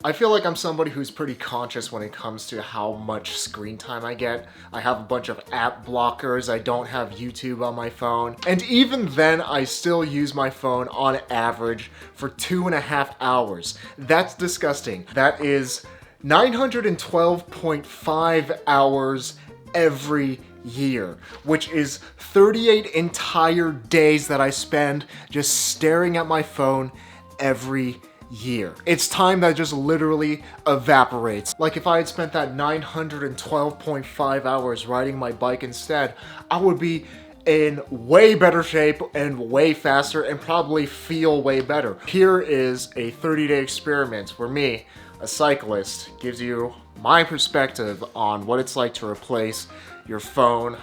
I feel like I'm somebody who's pretty conscious when it comes to how much screen time I get. I have a bunch of app blockers, I don't have YouTube on my phone, and even then I still use my phone on average for 2.5 hours. That's disgusting. That is 912.5 hours every year, which is 38 entire days that I spend just staring at my phone every year. It's time that just literally evaporates. Like if I had spent that 912.5 hours riding my bike instead, I would be in way better shape and way faster and probably feel way better. Here is a 30-day experiment where me, a cyclist, gives you my perspective on what it's like to replace your phone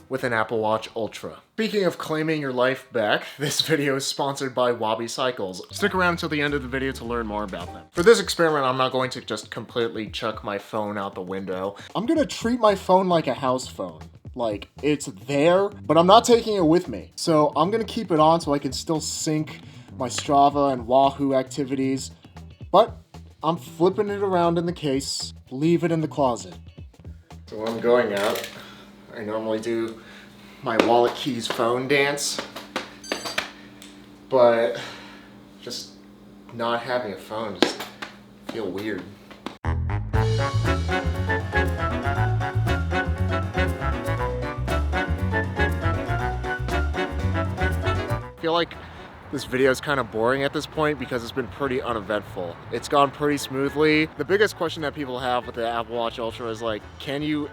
with an Apple Watch Ultra. Speaking of claiming your life back, this video is sponsored by Wabi cycles. Stick around until the end of the video to learn more about them. For this experiment, I'm not going to just completely chuck my phone out the window. I'm gonna treat my phone like a house phone. Like, it's there, but I'm not taking it with me. So I'm gonna keep it on so I can still sync my Strava and Wahoo activities, but I'm flipping it around in the case, leave it in the closet. So when I'm going out, I normally do my wallet keys phone dance, but just not having a phone just feel weird. I feel like this video is kind of boring at this point because it's been pretty uneventful. It's gone pretty smoothly. The biggest question that people have with the Apple Watch Ultra is like, can you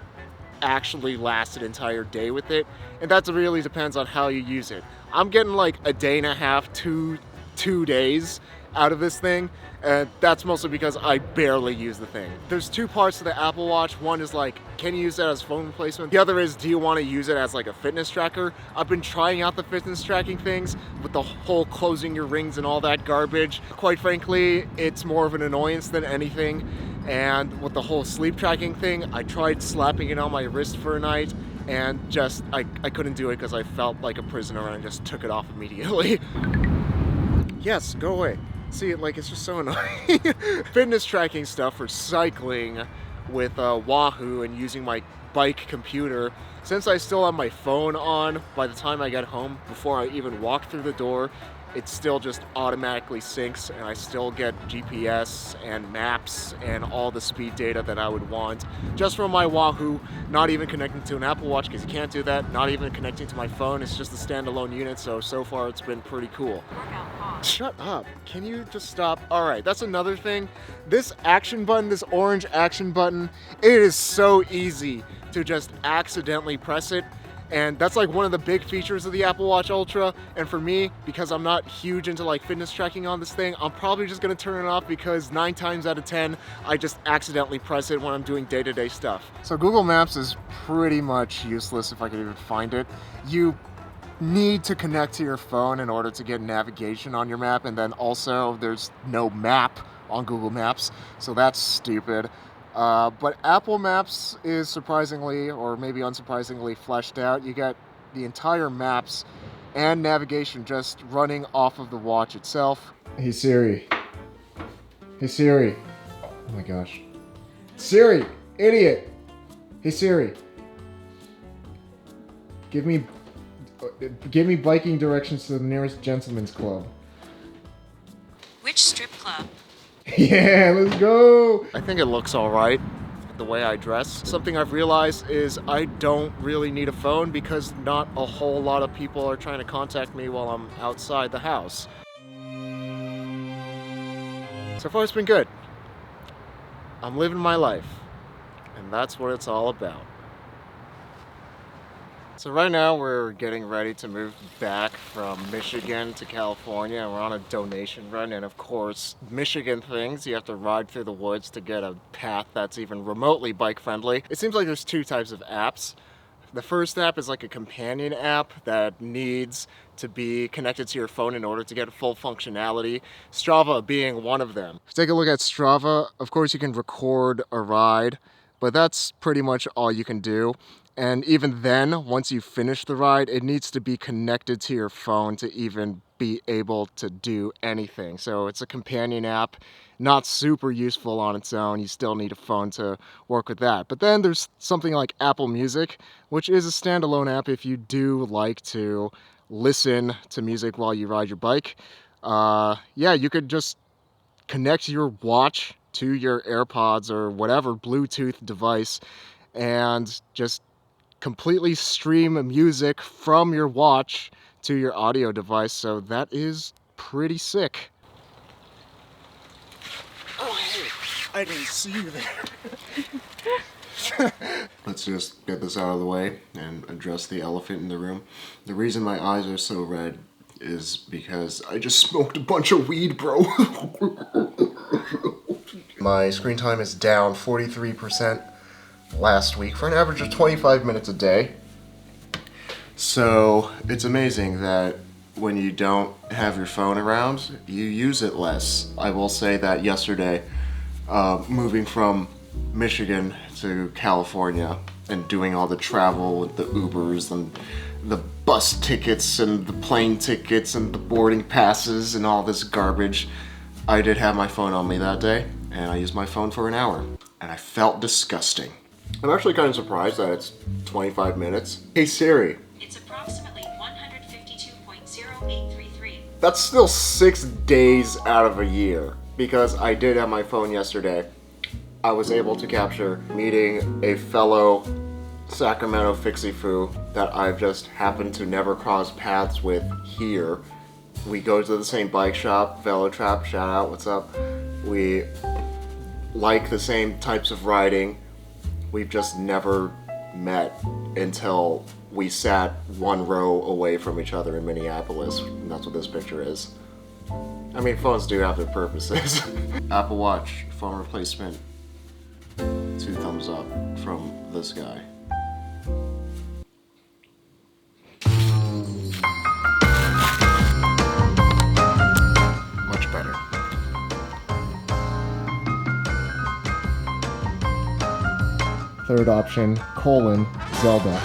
actually last an entire day with it? And that really depends on how you use it. I'm getting like a day and a half, two days out of this thing, and that's mostly because I barely use the thing. There's two parts to the Apple Watch. One is like, can you use that as phone replacement? The other is, do you want to use it as like a fitness tracker? I've been trying out the fitness tracking things with the whole closing your rings and all that garbage. Quite frankly, it's more of an annoyance than anything. And with the whole sleep tracking thing, I tried slapping it on my wrist for a night and just, I couldn't do it because I felt like a prisoner and I just took it off immediately. Yes, go away. See, like, it's just so annoying. Fitness tracking stuff for cycling with Wahoo and using my bike computer. Since I still have my phone on, by the time I get home, before I even walk through the door, it still just automatically syncs and I still get GPS and maps and all the speed data that I would want just from my Wahoo, not even connecting to an Apple Watch because you can't do that, not even connecting to my phone. It's just a standalone unit, so far it's been pretty cool. Shut up. Can you just stop? All right, that's another thing. This action button, this orange action button, it is so easy to just accidentally press it. And that's like one of the big features of the Apple Watch Ultra. And for me, because I'm not huge into like fitness tracking on this thing, I'm probably just gonna turn it off because 9 times out of 10, I just accidentally press it when I'm doing day-to-day stuff. So Google Maps is pretty much useless if I could even find it. You need to connect to your phone in order to get navigation on your map, and then also there's no map on Google Maps, so that's stupid. But Apple Maps is surprisingly, or maybe unsurprisingly, fleshed out. You get the entire maps and navigation just running off of the watch itself. Hey Siri. Hey Siri. Oh my gosh. Siri, idiot. Hey Siri. Give me biking directions to the nearest gentleman's club. Which strip club? Yeah, let's go! I think it looks alright, the way I dress. Something I've realized is I don't really need a phone because not a whole lot of people are trying to contact me while I'm outside the house. So far it's been good. I'm living my life, and that's what it's all about. So right now we're getting ready to move back from Michigan to California, and we're on a donation run, and of course, Michigan things, you have to ride through the woods to get a path that's even remotely bike friendly. It seems like there's two types of apps. The first app is like a companion app that needs to be connected to your phone in order to get full functionality, Strava being one of them. If you take a look at Strava, of course you can record a ride, but that's pretty much all you can do. And even then, once you finish the ride, it needs to be connected to your phone to even be able to do anything. So it's a companion app, not super useful on its own. You still need a phone to work with that. But then there's something like Apple Music, which is a standalone app if you do like to listen to music while you ride your bike. Yeah, you could just connect your watch to your AirPods or whatever Bluetooth device and just completely stream music from your watch to your audio device. So that is pretty sick. Oh, hey, I didn't see you there. Let's just get this out of the way and address the elephant in the room. The reason my eyes are so red is because I just smoked a bunch of weed, bro. My screen time is down 43% last week for an average of 25 minutes a day. So it's amazing that when you don't have your phone around, you use it less. I will say that yesterday, moving from Michigan to California and doing all the travel with the Ubers and the bus tickets and the plane tickets and the boarding passes and all this garbage, I did have my phone on me that day, and I used my phone for an hour, and I felt disgusting. I'm actually kind of surprised that it's 25 minutes. Hey Siri. It's approximately 152.0833. That's still 6 days out of a year, because I did have my phone yesterday. I was able to capture meeting a fellow Sacramento fixie-foo that I've just happened to never cross paths with here. We go to the same bike shop, Velotrap, shout out, what's up? We like the same types of riding. We've just never met until we sat one row away from each other in Minneapolis. And that's what this picture is. I mean, phones do have their purposes. Apple Watch, phone replacement. 2 thumbs up from this guy. Much better. Third option, Zelda.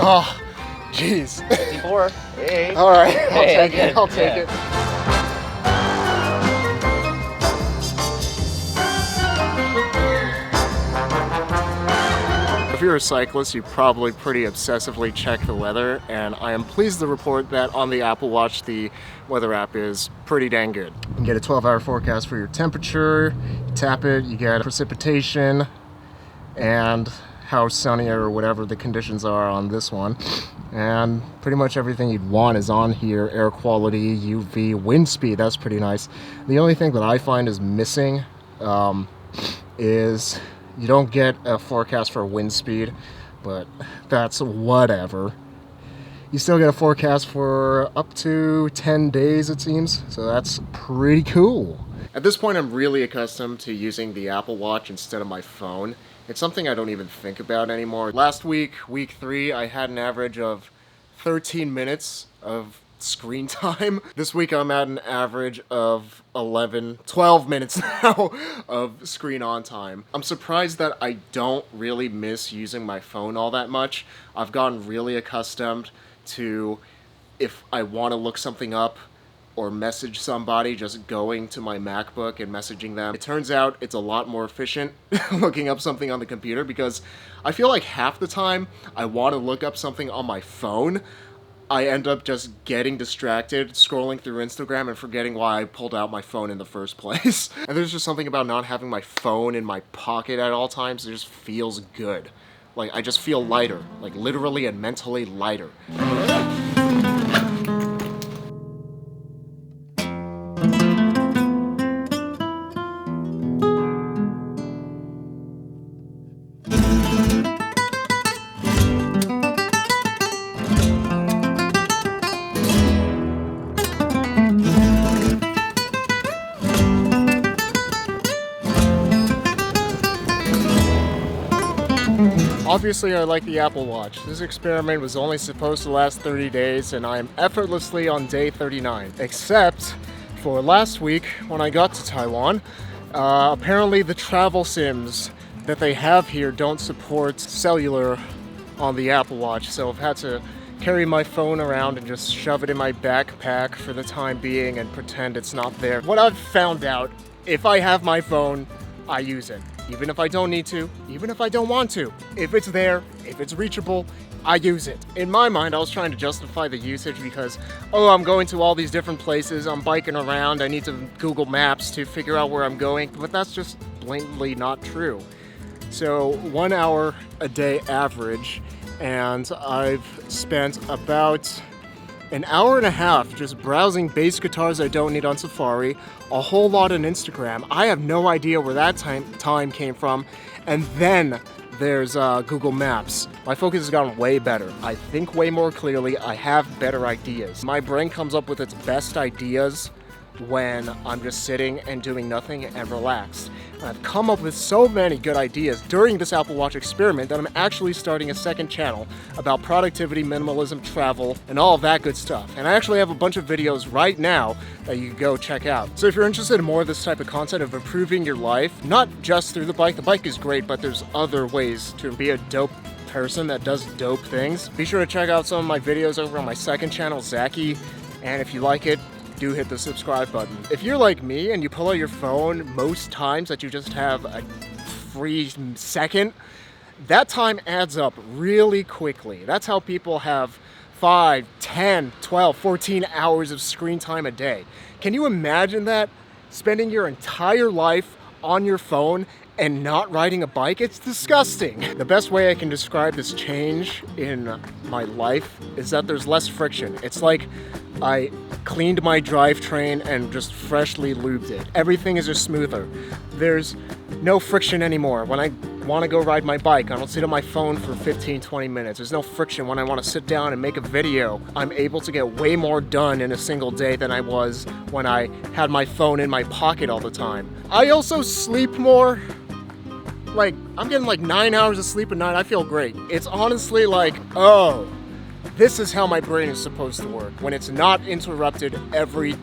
Oh, jeez. 54. Hey. All right, I'll Hey, take it. good. I'll take Yeah. it. If you're a cyclist, you probably pretty obsessively check the weather, and I am pleased to report that on the Apple Watch, the weather app is pretty dang good. You can get a 12-hour forecast for your temperature, you tap it, you get precipitation, and how sunny or whatever the conditions are on this one. And pretty much everything you'd want is on here. Air quality, UV, wind speed, that's pretty nice. The only thing that I find is missing is you don't get a forecast for wind speed, but that's whatever. You still get a forecast for up to 10 days, it seems, so that's pretty cool. At this point, I'm really accustomed to using the Apple Watch instead of my phone. It's something I don't even think about anymore. Last week, week 3, I had an average of 13 minutes of screen time. This week I'm at an average of 12 minutes now of screen on time. I'm surprised that I don't really miss using my phone all that much. I've gotten really accustomed to, if I want to look something up or message somebody, just going to my MacBook and messaging them. It turns out it's a lot more efficient looking up something on the computer, because I feel like half the time I want to look up something on my phone, I end up just getting distracted, scrolling through Instagram and forgetting why I pulled out my phone in the first place. And there's just something about not having my phone in my pocket at all times. It just feels good. Like, I just feel lighter, like literally and mentally lighter. Obviously, I like the Apple Watch. This experiment was only supposed to last 30 days, and I am effortlessly on day 39. Except for last week when I got to Taiwan, apparently the travel sims that they have here don't support cellular on the Apple Watch, so I've had to carry my phone around and just shove it in my backpack for the time being and pretend it's not there. What I've found out, if I have my phone, I use it. Even if I don't need to, even if I don't want to. If it's there, if it's reachable, I use it. In my mind, I was trying to justify the usage because, oh, I'm going to all these different places, I'm biking around, I need to Google Maps to figure out where I'm going, but that's just blatantly not true. So 1 hour a day average, and I've spent about an hour and a half just browsing bass guitars I don't need on Safari, a whole lot on Instagram. I have no idea where that time came from. And then there's Google Maps. My focus has gotten way better. I think way more clearly. I have better ideas. My brain comes up with its best ideas when I'm just sitting and doing nothing and relaxed. And I've come up with so many good ideas during this Apple Watch experiment that I'm actually starting a second channel about productivity, minimalism, travel, and all of that good stuff. And I actually have a bunch of videos right now that you can go check out. So if you're interested in more of this type of content of improving your life, not just through the bike is great, but there's other ways to be a dope person that does dope things. Be sure to check out some of my videos over on my second channel, Zachy, and if you like it, do hit the subscribe button. If you're like me and you pull out your phone most times that you just have a free second, that time adds up really quickly. That's how people have 5, 10, 12, 14 hours of screen time a day. Can you imagine that? Spending your entire life on your phone and not riding a bike? It's disgusting. The best way I can describe this change in my life is that there's less friction. It's like I cleaned my drivetrain and just freshly lubed it. Everything is just smoother. There's no friction anymore. When I want to go ride my bike, I don't sit on my phone for 15, 20 minutes. There's no friction when I want to sit down and make a video. I'm able to get way more done in a single day than I was when I had my phone in my pocket all the time. I also sleep more. Like, I'm getting like 9 hours of sleep a night. I feel great. It's honestly like, oh, this is how my brain is supposed to work. When it's not interrupted every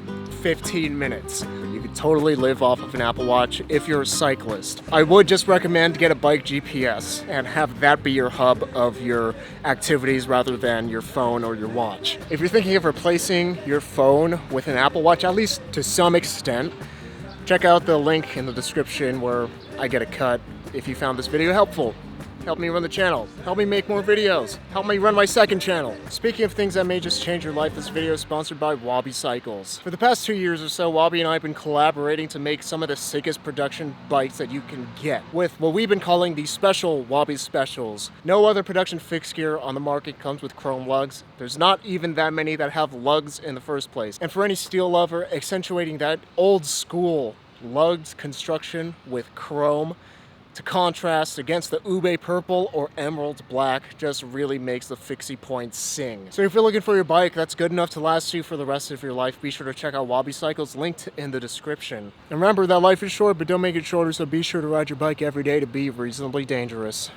15 minutes. You could totally live off of an Apple Watch if you're a cyclist. I would just recommend to get a bike GPS and have that be your hub of your activities rather than your phone or your watch. If you're thinking of replacing your phone with an Apple Watch, at least to some extent, check out the link in the description where I get a cut. If you found this video helpful, help me run the channel, help me make more videos, help me run my second channel. Speaking of things that may just change your life, this video is sponsored by Wabi Cycles. For the past 2 years or so, Wabi and I have been collaborating to make some of the sickest production bikes that you can get, with what we've been calling the special Wabi Specials. No other production fixed gear on the market comes with chrome lugs. There's not even that many that have lugs in the first place. And for any steel lover, accentuating that old school lugged construction with chrome to contrast against the ube purple or emerald black just really makes the fixie points sing. So if you're looking for your bike that's good enough to last you for the rest of your life, be sure to check out Wabi Cycles, linked in the description. And remember that life is short, but don't make it shorter, so be sure to ride your bike every day to be reasonably dangerous.